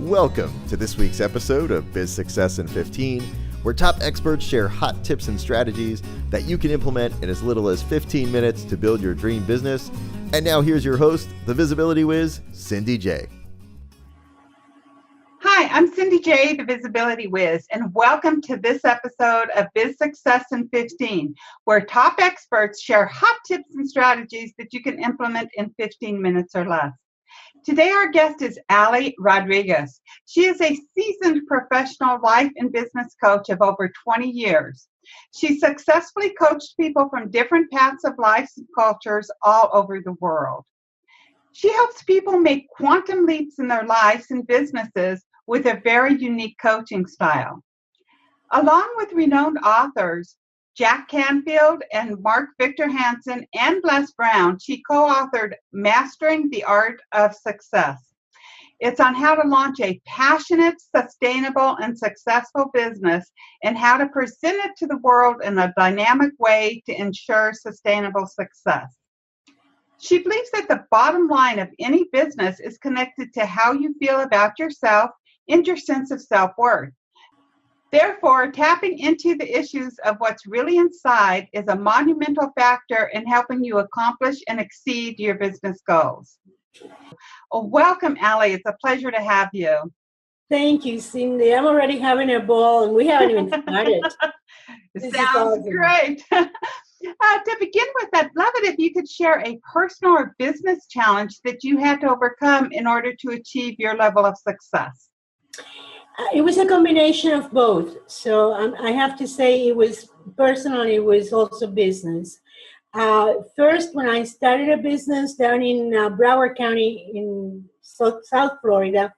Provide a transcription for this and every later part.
Welcome to this week's episode of Biz Success in 15, where top experts share hot tips and strategies that you can implement in as little as 15 minutes to build your dream business. And now here's your host, the Visibility Wiz, Cindy J. Hi, I'm Cindy J, the Visibility Wiz, and welcome to this episode of Biz Success in 15, where top experts share hot tips and strategies that you can implement in 15 minutes or less. Today, our guest is Ali Rodriguez. She is a seasoned professional life and business coach of over 20 years. She successfully coached people from different paths of life and cultures all over the world. She helps people make quantum leaps in their lives and businesses with a very unique coaching style. Along with renowned authors, Jack Canfield and Mark Victor Hansen and Les Brown, she co-authored Mastering the Art of Success. It's on how to launch a passionate, sustainable, and successful business and how to present it to the world in a dynamic way to ensure sustainable success. She believes that the bottom line of any business is connected to how you feel about yourself and your sense of self-worth. Therefore, tapping into the issues of what's really inside is a monumental factor in helping you accomplish and exceed your business goals. Well, welcome, Ali. It's a pleasure to have you. Thank you, Cindy. I'm already having a ball, and we haven't even started. Sounds great. To begin with, I'd love it if you could share a personal or business challenge that you had to overcome in order to achieve your level of success. It was a combination of both. So I have to say it was personal, it was also business. First, when I started a business down in Broward County in South Florida,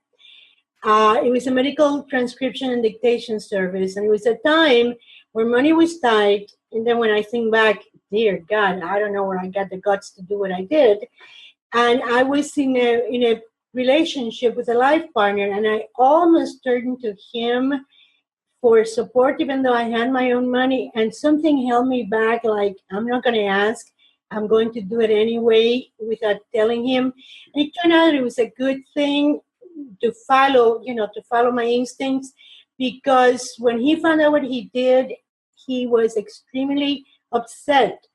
it was a medical transcription and dictation service. And it was a time where money was tight. And then when I think back, dear God, I don't know where I got the guts to do what I did. And I was in a relationship with a life partner, and I almost turned to him for support, even though I had my own money, and something held me back, like, I'm not going to ask, I'm going to do it anyway without telling him. And it turned out it was a good thing to follow my instincts, because when he found out what he did, he was extremely upset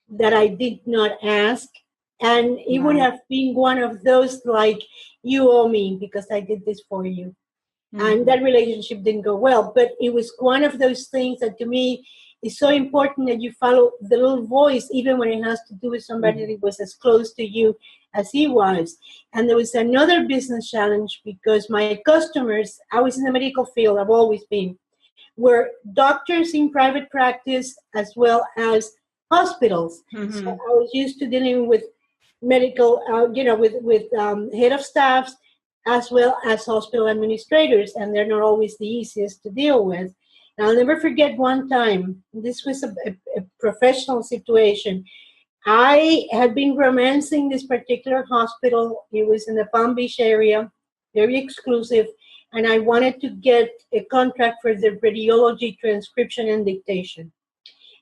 that I did not ask. And it would have been one of those, like, you owe me because I did this for you. Mm-hmm. And that relationship didn't go well. But it was one of those things that to me is so important, that you follow the little voice, even when it has to do with somebody that was as close to you as he was. And there was another business challenge, because my customers, I was in the medical field, I've always been, were doctors in private practice as well as hospitals. Mm-hmm. So I was used to dealing with medical, with head of staffs as well as hospital administrators, and they're not always the easiest to deal with. And I'll never forget one time, this was a professional situation. I had been romancing this particular hospital. It was in the Palm Beach area, very exclusive, and I wanted to get a contract for the radiology transcription and dictation.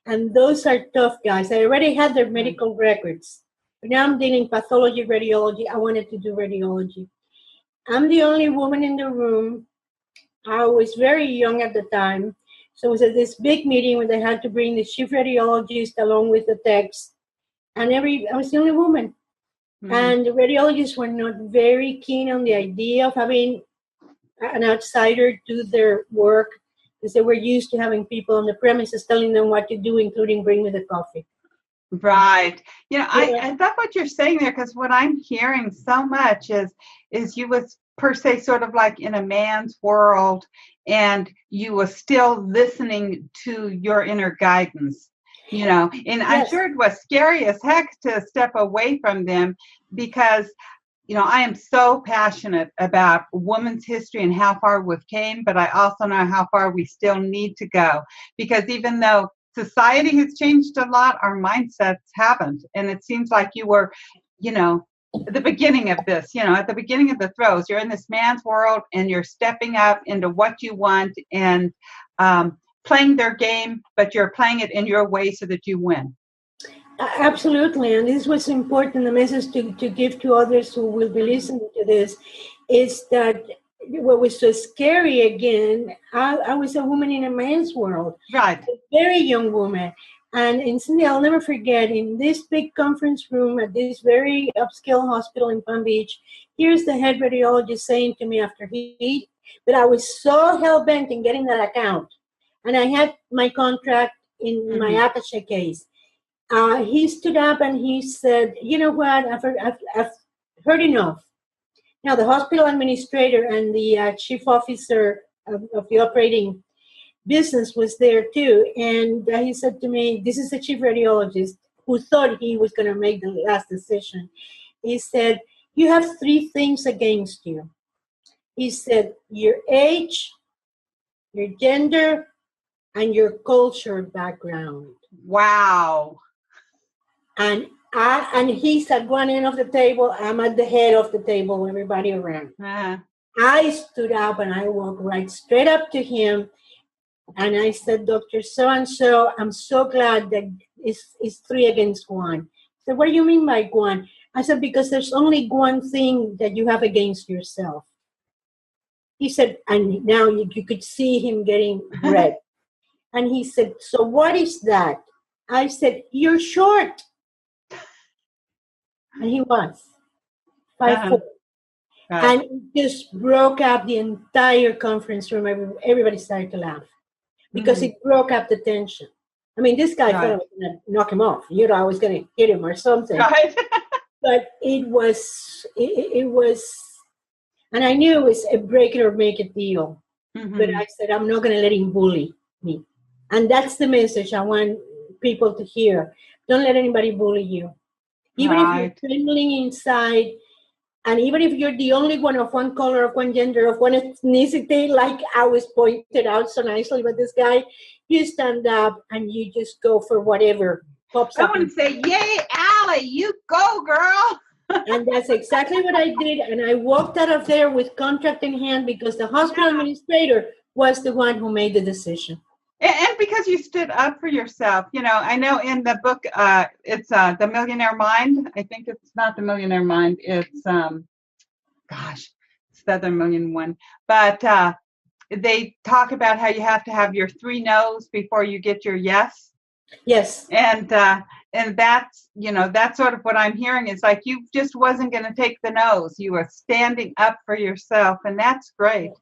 And those are tough guys. I already had their medical records. Now I'm dealing pathology, radiology. I wanted to do radiology. I'm the only woman in the room. I was very young at the time. So it was at this big meeting where they had to bring the chief radiologist along with the techs. And I was the only woman. Mm-hmm. And the radiologists were not very keen on the idea of having an outsider do their work, because they were used to having people on the premises telling them what to do, including bring me the coffee. Right. I love what you're saying there, because what I'm hearing so much is you was per se sort of like in a man's world, and you was still listening to your inner guidance, and yes. I'm sure it was scary as heck to step away from them, because I am so passionate about women's history and how far we've came, but I also know how far we still need to go, because even though society has changed a lot, our mindsets haven't. And it seems like you were, at the beginning of this, at the beginning of the throes, you're in this man's world and you're stepping up into what you want and playing their game, but you're playing it in your way so that you win. Absolutely. And this was important, the message to give to others who will be listening to this, is that what was so scary again, I was a woman in a man's world, Right. a very young woman. And instantly, I'll never forget, in this big conference room at this very upscale hospital in Palm Beach, here's the head radiologist saying to me after that I was so hell-bent in getting that account. And I had my contract in my attaché case. He stood up and he said, you know what, I've heard enough. Now, the hospital administrator and the chief officer of the operating business was there too. And he said to me, this is the chief radiologist who thought he was going to make the last decision. He said, you have 3 things against you. He said, your age, your gender, and your culture background. Wow. And he's at one end of the table. I'm at the head of the table, everybody around. Uh-huh. I stood up and I walked right straight up to him. And I said, Dr. So-and-so, I'm so glad that it's 3 against 1. He said, what do you mean by 1? I said, because there's only one thing that you have against yourself. He said, and now you could see him getting red. And he said, so what is that? I said, you're short. And he was 5'4". Right. And it just broke up the entire conference room. Everybody started to laugh because it broke up the tension. I mean, this guy thought I was going to knock him off. You know, I was going to hit him or something. Right. But it was, and I knew it was a break it or make it deal. But I said, I'm not going to let him bully me. And that's the message I want people to hear. Don't let anybody bully you. Even if you're trembling inside, and even if you're the only one of one color, of one gender, of one ethnicity, like I was pointed out so nicely by this guy, you stand up and you just go for whatever pops up. I want to say, yay, Allie, you go, girl. And that's exactly what I did. And I walked out of there with contract in hand because the hospital administrator was the one who made the decision. And because you stood up for yourself, you know, I know in the book, it's The Millionaire Mind. I think it's not The Millionaire Mind. It's, it's the other million one. But they talk about how you have to have your 3 no's before you get your yes. Yes. And that's, you know, that's sort of what I'm hearing is like you just wasn't going to take the no's. You were standing up for yourself. And that's great.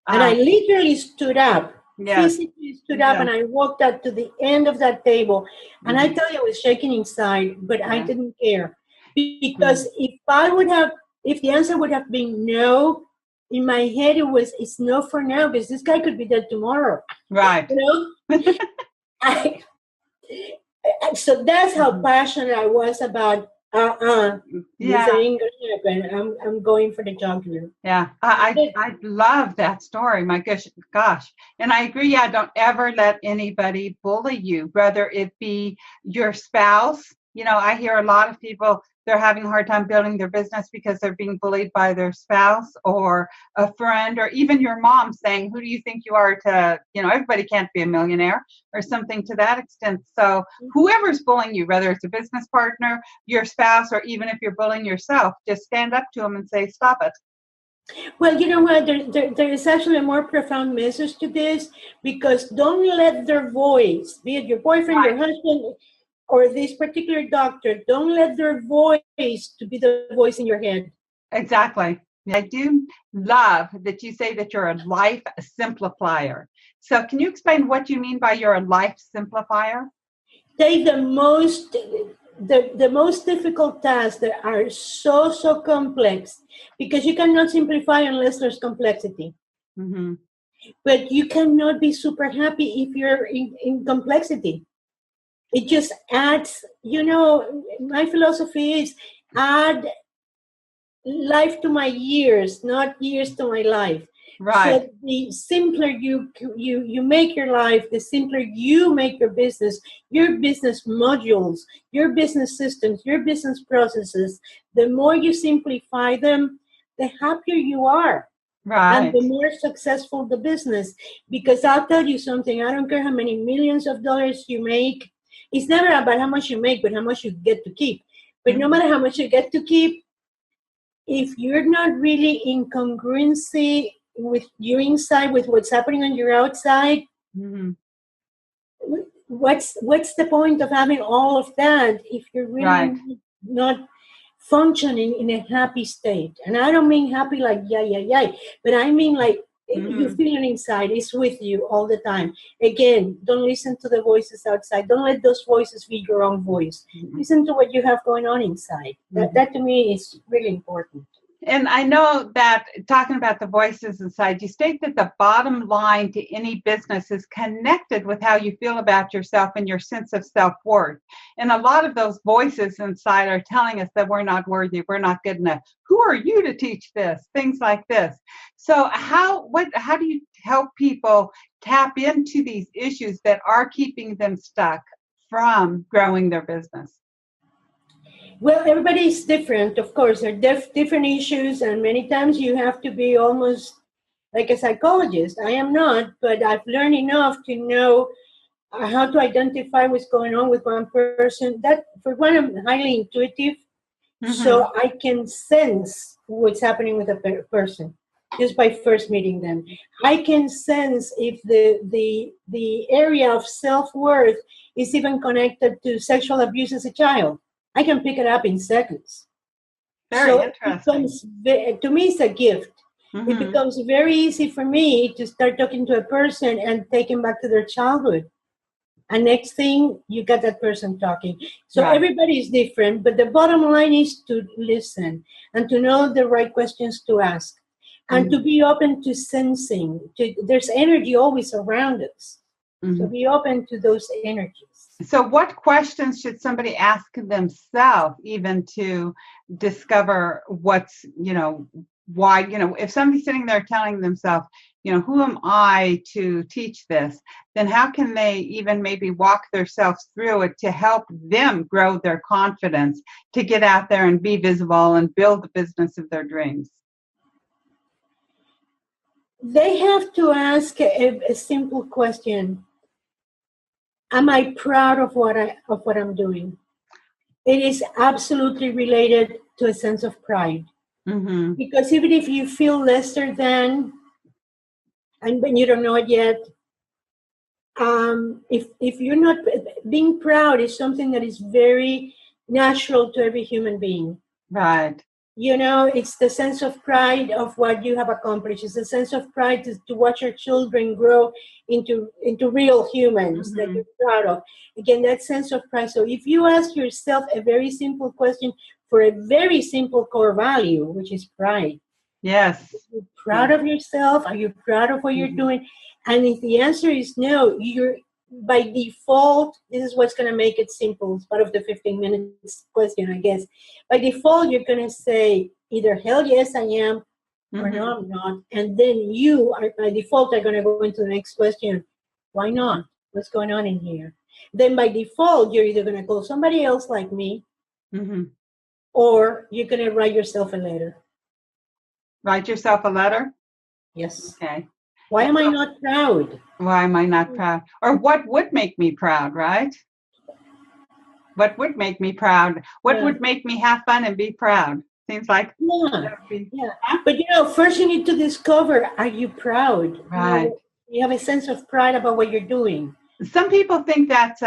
And I literally stood up. Yes. Physically stood up and I walked up to the end of that table. And I tell you, I was shaking inside, but I didn't care. Because if the answer would have been no, in my head it's no for now, because this guy could be dead tomorrow. Right. You know? So that's how passionate I was about this ain't gonna happen. I'm going for the jugular. Yeah, I love that story. My gosh, and I agree. Yeah, don't ever let anybody bully you, whether it be your spouse. You know, I hear a lot of people, they're having a hard time building their business because they're being bullied by their spouse or a friend, or even your mom saying, who do you think you are to, you know, everybody can't be a millionaire or something to that extent. So whoever's bullying you, whether it's a business partner, your spouse, or even if you're bullying yourself, just stand up to them and say, stop it. Well, you know what? There is actually a more profound message to this, because don't let their voice, be it your boyfriend, your husband, or this particular doctor, don't let their voice to be the voice in your head. Exactly. I do love that you say that you're a life simplifier. So can you explain what you mean by you're a life simplifier? Take the most difficult tasks that are so complex, because you cannot simplify unless there's complexity. But you cannot be super happy if you're in complexity. It just adds, you know, my philosophy is add life to my years, not years to my life. Right. So the simpler you make your life, the simpler you make your business modules, your business systems, your business processes, the more you simplify them, the happier you are. Right. And the more successful the business. Because I'll tell you something, I don't care how many millions of dollars you make. It's never about how much you make, but how much you get to keep. But no matter how much you get to keep, if you're not really in congruency with your inside, with what's happening on your outside, Mm-hmm. what's the point of having all of that if you're really Right. not functioning in a happy state? And I don't mean happy like yeah, but I mean like you Mhm. feel it inside. It's with you all the time. Again, don't listen to the voices outside. Don't let those voices be your own voice. Mhm. Listen to what you have going on inside. Mhm. That to me is really important. And I know that talking about the voices inside, you state that the bottom line to any business is connected with how you feel about yourself and your sense of self-worth. And a lot of those voices inside are telling us that we're not worthy, we're not good enough. Who are you to teach this? Things like this. So how do you help people tap into these issues that are keeping them stuck from growing their business? Well, everybody is different, of course. There are different issues, and many times you have to be almost like a psychologist. I am not, but I've learned enough to know how to identify what's going on with one person. That, for one, I'm highly intuitive, Mm-hmm. so I can sense what's happening with a person just by first meeting them. I can sense if the area of self-worth is even connected to sexual abuse as a child. I can pick it up in seconds. Very So it interesting. becomes, to me, it's a gift. It Mm-hmm. becomes very easy for me to start talking to a person and take them back to their childhood. And next thing, you got that person talking. So Right. everybody is different, but the bottom line is to listen and to know the right questions to ask and to be open to sensing. There's energy always around us. So Mm-hmm. be open to those energies. So what questions should somebody ask themselves even to discover what's, why, if somebody's sitting there telling themselves, who am I to teach this? Then how can they even maybe walk themselves through it to help them grow their confidence to get out there and be visible and build the business of their dreams? They have to ask a simple question. Am I proud of what I'm doing? It is absolutely related to a sense of pride. Mm-hmm. Because even if you feel lesser than, and when you don't know it yet, if you're not, being proud is something that is very natural to every human being. Right. It's the sense of pride of what you have accomplished. It's a sense of pride to watch your children grow into real humans that Mm-hmm. you're proud of. Again, that sense of pride. So if you ask yourself a very simple question for a very simple core value, which is pride, Yes. are you proud of yourself? Are you proud of what you're Mm-hmm. doing? And if the answer is no, you're by default, this is what's going to make it simple. It's part of the 15 minutes question, I guess. By default, you're going to say either hell yes, I am, or Mm-hmm. no, I'm not. And then you are by default are going to go into the next question. Why not? What's going on in here? Then by default, you're either going to call somebody else like me, Mm-hmm. or you're going to write yourself a letter. Write yourself a letter? Yes. Okay. Why am I not proud? Why am I not proud? Or what would make me proud, right? What would make me proud? What Yeah. would make me have fun and be proud? Seems like Yeah. that would be Yeah. But first you need to discover, are you proud? right. You have a sense of pride about what you're doing. Some people think that's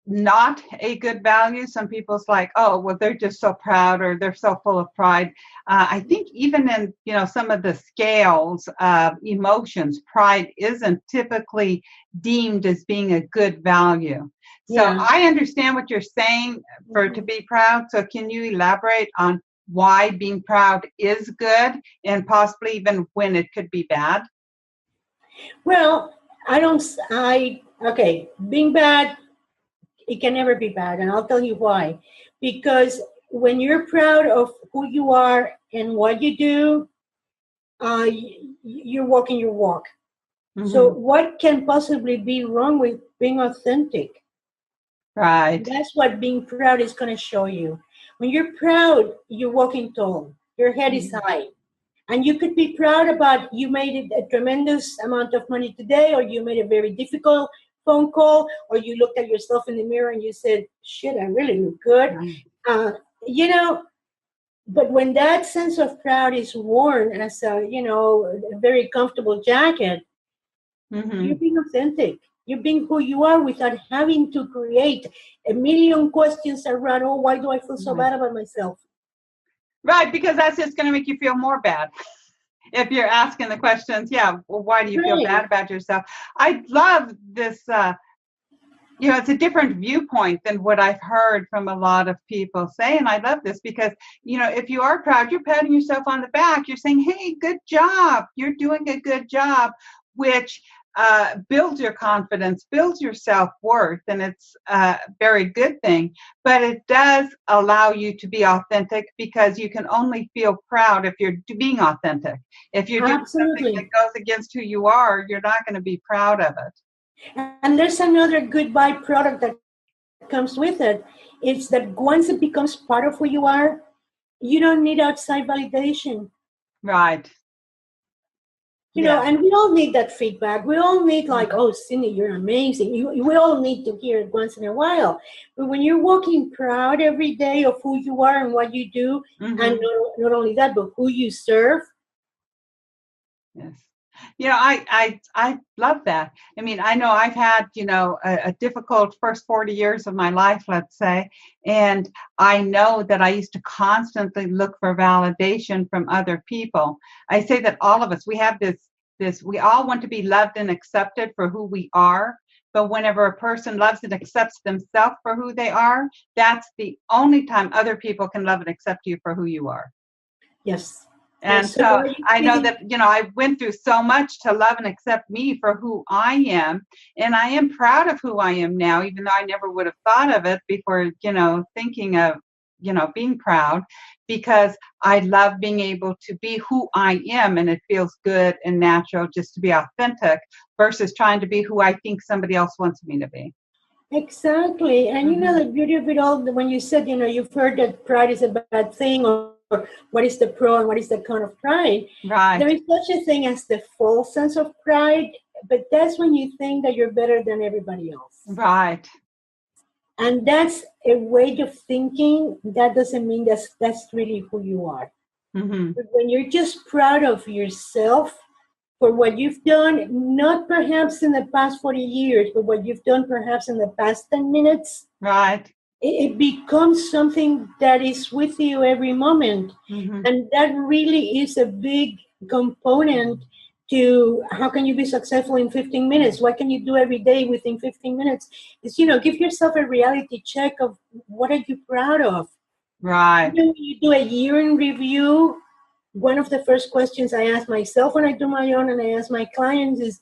not a good value. Some people's like, oh, well, they're just so proud or they're so full of pride. I think even in, some of the scales of emotions, pride isn't typically deemed as being a good value. So Yeah. I understand what you're saying to be proud. So can you elaborate on why being proud is good and possibly even when it could be bad? Well, okay, being bad, it can never be bad. And I'll tell you why. Because when you're proud of who you are and what you do, you're walking your walk. Mm-hmm. So what can possibly be wrong with being authentic? Right. That's what being proud is going to show you. When you're proud, you're walking tall. Your head is high. And you could be proud about you made a tremendous amount of money today, or you made a very difficult phone call, or you looked at yourself in the mirror and you said, shit, I really look good. Right. But when that sense of pride is worn as a, a very comfortable jacket, you're being authentic. You're being who you are without having to create a million questions around, oh, why do I feel so bad about myself? Right, because that's just going to make you feel more bad. If you're asking the questions, well, why do you feel bad about yourself? I love this, it's a different viewpoint than what I've heard from a lot of people say. And I love this because, if you are proud, you're patting yourself on the back. You're saying, hey, good job. You're doing a good job, which builds your confidence, builds your self-worth, and it's a very good thing. But it does allow you to be authentic because you can only feel proud if you're being authentic. If you're doing something that goes against who you are, you're not going to be proud of it. And there's another good byproduct that comes with it. It's that once it becomes part of who you are, you don't need outside validation. Right. You know, and we all need that feedback. We all need oh, Cindy, you're amazing. We all need to hear it once in a while. But when you're walking proud every day of who you are and what you do, and not only that, but who you serve. Yes. I love that. I mean, I know I've had, a difficult first 40 years of my life, let's say, and I know that I used to constantly look for validation from other people. I say that all of us, we have this, we all want to be loved and accepted for who we are. But whenever a person loves and accepts themselves for who they are, that's the only time other people can love and accept you for who you are. Yes. And so I know that, I went through so much to love and accept me for who I am. And I am proud of who I am now, even though I never would have thought of it before, thinking of, being proud, because I love being able to be who I am. And it feels good and natural just to be authentic versus trying to be who I think somebody else wants me to be. Exactly. And the beauty of it all, when you said, you've heard that pride is a bad thing, or what is the pro and what is the con of pride. Right. There is such a thing as the false sense of pride, but that's when you think that you're better than everybody else. Right. And that's a way of thinking. That doesn't mean that's really who you are. But when you're just proud of yourself for what you've done, not perhaps in the past 40 years, but what you've done perhaps in the past 10 minutes. Right. It becomes something that is with you every moment. And that really is a big component to how can you be successful in 15 minutes? What can you do every day within 15 minutes? Is, give yourself a reality check of what are you proud of? Right. When you do a year in review, one of the first questions I ask myself when I do my own and I ask my clients is,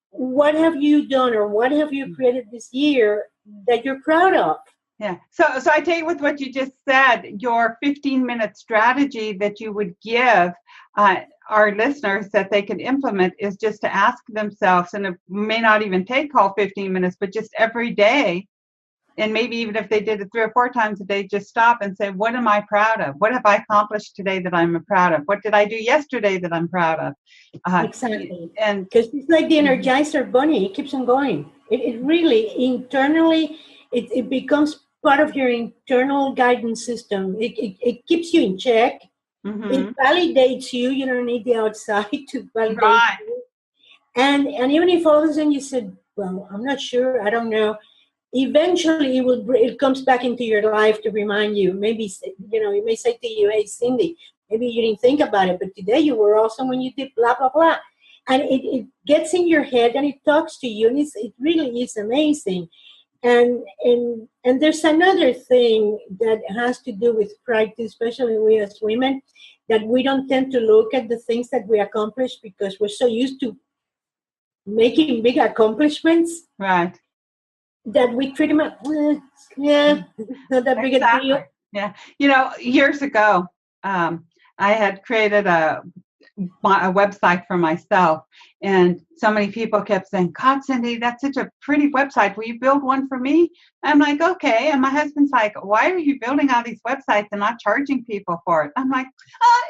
what have you done or what have you created this year that you're proud of? Yeah. So I take with what you just said, your 15-minute strategy that you would give our listeners that they can implement is just to ask themselves, and it may not even take all 15 minutes, but just every day. And maybe even if they did it 3 or 4 times a day, just stop and say, what am I proud of? What have I accomplished today that I'm proud of? What did I do yesterday that I'm proud of? Exactly. And because it's like the Energizer bunny. It keeps on going. It really, internally, it becomes part of your internal guidance system. It keeps you in check. It validates you. You don't need the outside to validate you. And even if all of a sudden you said, well, I'm not sure, I don't know, eventually it comes back into your life to remind you. Maybe, it may say to you, hey, Cindy, maybe you didn't think about it, but today you were awesome when you did blah, blah, blah. And it gets in your head and it talks to you, and it really is amazing. And there's another thing that has to do with pride, especially we as women, that we don't tend to look at the things that we accomplish because we're so used to making big accomplishments. Right. That we treat them, it's not that big a deal. Yeah. Years ago, I had created a website for myself, and so many people kept saying, God, Cindy, that's such a pretty website. Will you build one for me? I'm like, okay. And my husband's like, why are you building all these websites and not charging people for it? I'm like,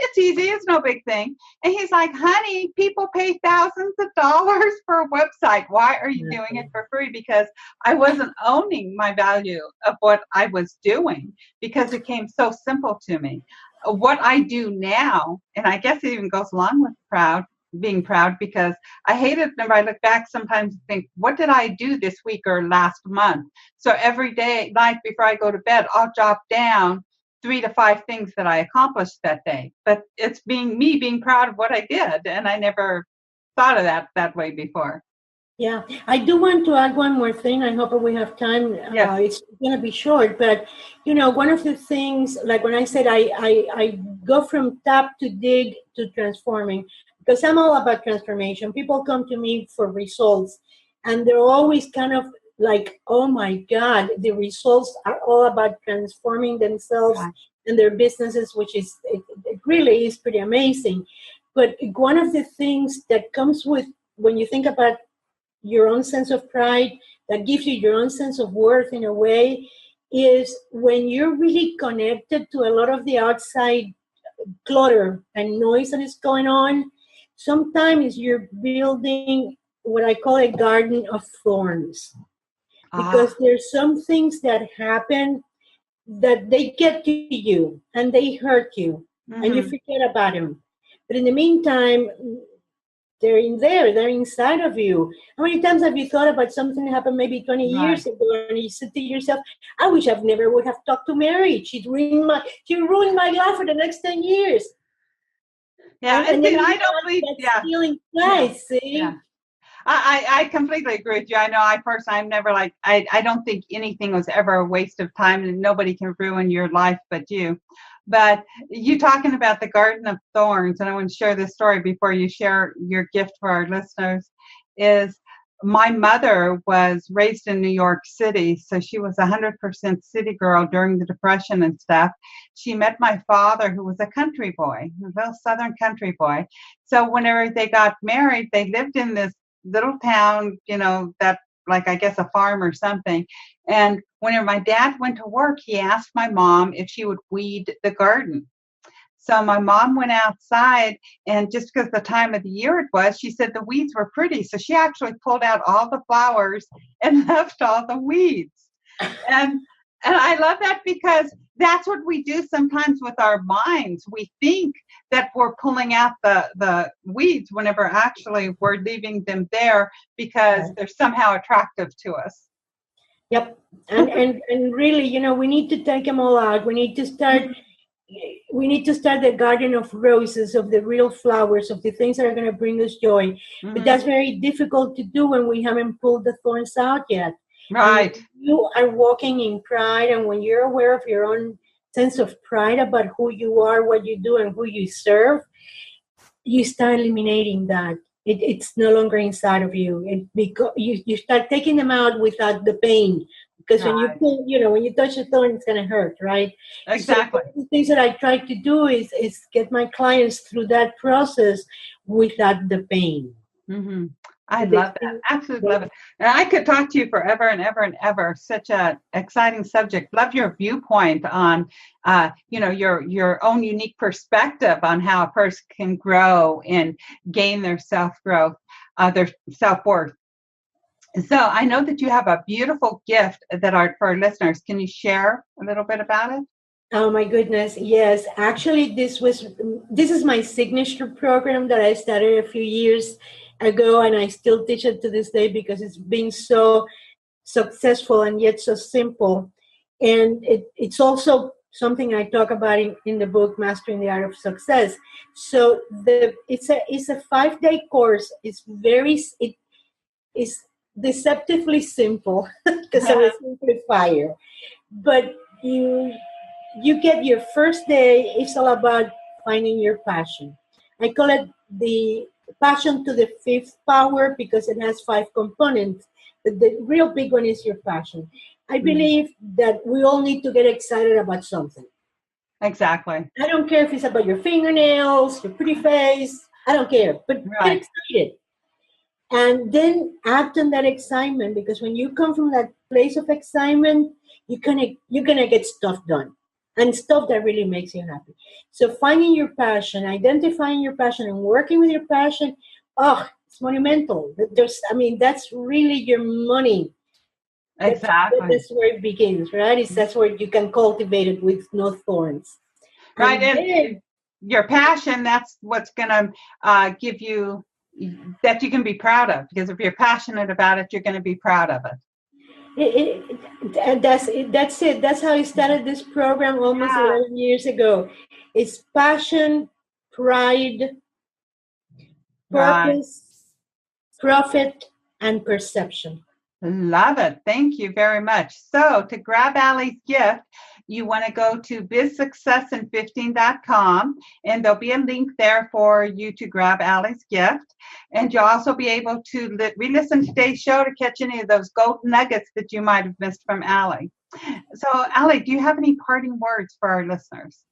it's easy. It's no big thing. And he's like, honey, people pay thousands of dollars for a website. Why are you doing it for free? Because I wasn't owning my value of what I was doing because it came so simple to me. what I do now, and I guess it even goes along with being proud, because I hate it whenever I look back sometimes and think, what did I do this week or last month? So every day, night before I go to bed, I'll jot down 3 to 5 things that I accomplished that day. But it's being proud of what I did, and I never thought of that way before. Yeah, I do want to add one more thing. I hope we have time. Yes. It's going to be short, but one of the things, like when I said I go from tap to dig to transforming, because I'm all about transformation. People come to me for results, and they're always kind of like, oh my God, the results are all about transforming themselves and their businesses, which is, it really is pretty amazing. But one of the things that comes with, when you think about your own sense of pride, that gives you your own sense of worth in a way, is when you're really connected to a lot of the outside clutter and noise that is going on. Sometimes you're building what I call a garden of thorns, because there's some things that happen that they get to you and they hurt you, and you forget about them. But in the meantime, they're in there. They're inside of you. How many times have you thought about something that happened maybe 20 years ago, and you said to yourself, I wish I never would have talked to Mary. She ruined my life for the next 10 years. Yeah, and then I don't believe feeling twice, see? Yeah. I completely agree with you. I know I'm never like, I don't think anything was ever a waste of time, and nobody can ruin your life but you. But you talking about the Garden of Thorns, and I want to share this story before you share your gift for our listeners, is my mother was raised in New York City, so she was 100% city girl during the Depression and stuff. She met my father, who was a country boy, a little southern country boy. So whenever they got married, they lived in this little town, that, like, I guess a farm or something. And whenever my dad went to work, he asked my mom if she would weed the garden. So my mom went outside, and just because the time of the year it was, she said the weeds were pretty. So she actually pulled out all the flowers and left all the weeds. And I love that, because that's what we do sometimes with our minds. We think that we're pulling out the weeds whenever actually we're leaving them there because they're somehow attractive to us. Yep. And really, we need to take them all out. We need to start the garden of roses, of the real flowers, of the things that are going to bring us joy. But that's very difficult to do when we haven't pulled the thorns out yet. Right. And you are walking in pride, and when you're aware of your own sense of pride about who you are, what you do, and who you serve, you start eliminating that. It's no longer inside of you. You start taking them out without the pain. Because when you pull, when you touch a thorn, it's going to hurt, right? Exactly. So the things that I try to do is get my clients through that process without the pain. Mm-hmm. I love that. Absolutely love it. And I could talk to you forever and ever and ever. Such an exciting subject. Love your viewpoint on, your own unique perspective on how a person can grow and gain their self-growth, their self-worth. So I know that you have a beautiful gift for our listeners. Can you share a little bit about it? Oh my goodness, yes. Actually, this is my signature program that I started a few years ago, and I still teach it to this day because it's been so successful and yet so simple. And it's also something I talk about in the book, Mastering the Art of Success. So it's a 5-day course. It's deceptively simple because I'm a simplifier. But you get your first day. It's all about finding your passion. I call it the passion to the 5th power because it has 5 components. The real big one is your passion. I believe that we all need to get excited about something. Exactly. I don't care if it's about your fingernails, your pretty face. I don't care. But get excited. And then act on that excitement, because when you come from that place of excitement, you're gonna get stuff done. And stuff that really makes you happy. So finding your passion, identifying your passion, and working with your passion, it's monumental. That's really your money. Exactly. That's where it begins, right? That's where you can cultivate it with no thorns. Right. And And then your passion, that's what's going to give you that you can be proud of. Because if you're passionate about it, you're going to be proud of it. that's it. That's it. That's how I started this program almost Yeah. 11 years ago. It's passion, pride, Right. purpose, profit, and perception. Love it. Thank you very much. So to grab Allie's gift, you want to go to bizsuccessin15.com, and there'll be a link there for you to grab Allie's gift. And you'll also be able to re-listen to today's show to catch any of those gold nuggets that you might have missed from Allie. So Allie, do you have any parting words for our listeners?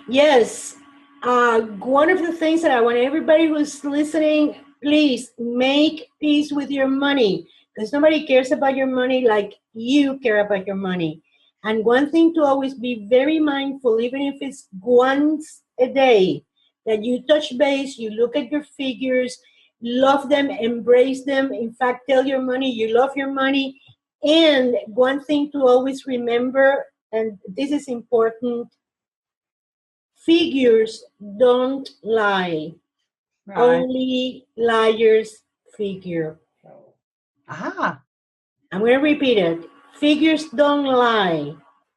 Yes. One of the things that I want everybody who's listening, please make peace with your money, because nobody cares about your money like you care about your money. And one thing to always be very mindful, even if it's once a day, that you touch base, you look at your figures, love them, embrace them. In fact, tell your money you love your money. And one thing to always remember, and this is important, figures don't lie. Right. Only liars figure. Ah, I'm going to repeat it. Figures don't lie.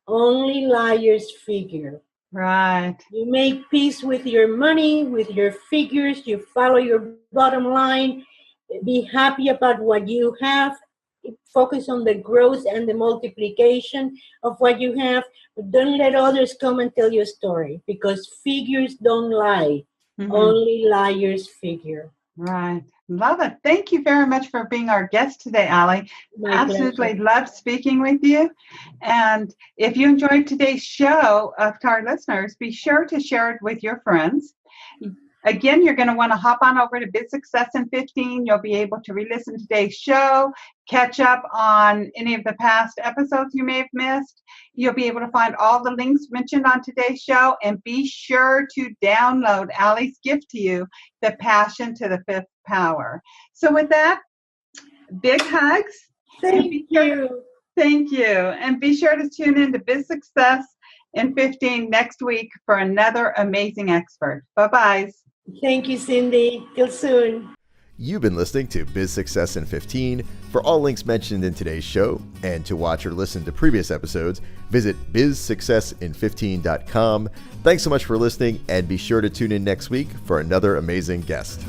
Only liars figure. right. You make peace with your money, with your figures. You follow your bottom line. Be happy about what you have. Focus on the growth and the multiplication of what you have. But don't let others come and tell you a story, because figures don't lie. Mhm. Only liars figure. Right. Love it. Thank you very much for being our guest today, Allie. My Absolutely pleasure. loved speaking with you. And if you enjoyed today's show, to our listeners, be sure to share it with your friends. Again, you're going to want to hop on over to Biz Success in 15. You'll be able to re-listen to today's show, catch up on any of the past episodes you may have missed. You'll be able to find all the links mentioned on today's show, and be sure to download Allie's gift to you, The Passion to the Fifth Power. So with that, big hugs. Thank you. Thank you. And be sure to tune in to Biz Success in 15 next week for another amazing expert. Bye-bye. Thank you, Cindy. Till soon. You've been listening to Biz Success in 15. For all links mentioned in today's show and to watch or listen to previous episodes, visit bizsuccessin15.com. Thanks so much for listening, and be sure to tune in next week for another amazing guest.